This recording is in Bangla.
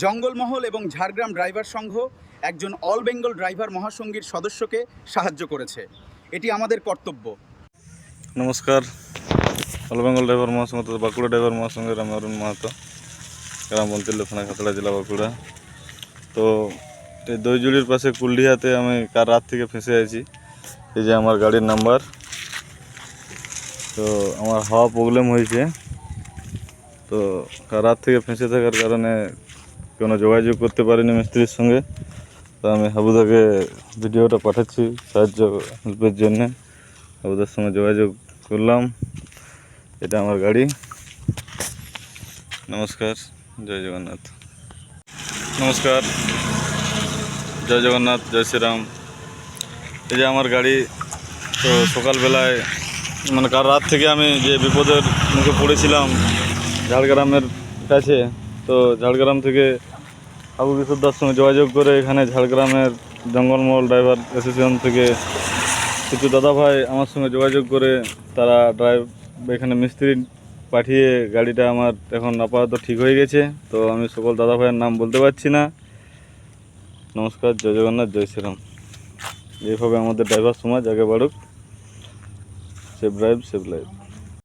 জঙ্গলমহল এবং ঝাড়গ্রাম ড্রাইভার সংঘ একজন অল বেঙ্গল ড্রাইভার মহাসংঘের সদস্যকে সাহায্য করেছে। এটি আমাদের কর্তব্য। নমস্কার, অল বেঙ্গল ড্রাইভার মহাসংঘ তথা বাঁকুড়া ড্রাইভার মহাসংঘের আমি অরুণ মাহাতো, গ্রাম বন্তিল্য, থানা খাতড়া, জেলা বাঁকুড়া। তো এই দইজুড়ির পাশে কুলডিহাতে আমি কাল রাত থেকে ফেঁসে আছি। এই যে আমার গাড়ির নাম্বার। তো আমার হাওয়া প্রবলেম হয়েছে, তো কাল রাত থেকে ফেঁসে থাকার কারণে কোনো যোগাযোগ করতে পারিনি মিস্ত্রির সঙ্গে। তো আমি হাবুদাকে ভিডিওটা পাঠাচ্ছি সাহায্য হেল্পের জন্যে। হাবুদার সঙ্গে যোগাযোগ করলাম। এটা আমার গাড়ি। নমস্কার, জয় জগন্নাথ। নমস্কার, জয় জগন্নাথ, জয় শ্রীরাম। এই যে আমার গাড়ি। তো সকালবেলায় মানে কাল রাত থেকে আমি যে বিপদের মুখে পড়েছিলাম ঝাড়গ্রামের কাছে, তো ঝাড়গ্রাম থেকে আবু বিশুদ্ধার সঙ্গে যোগাযোগ করে এখানে ঝাড়গ্রামের জঙ্গলমহল ড্রাইভার অ্যাসোসিয়েশন থেকে কিছু দাদাভাই আমার সঙ্গে যোগাযোগ করে তারা এখানে মিস্ত্রি পাঠিয়ে গাড়িটা আমার এখন আপাতত ঠিক হয়ে গেছে। তো আমি সকল দাদাভাইয়ের নাম বলতে পারছি না। নমস্কার, জয় জগন্নাথ, জয় শ্রীরাম। এইভাবে আমাদের ড্রাইভার সমাজ আগে বাড়ুক। Save drive, save life.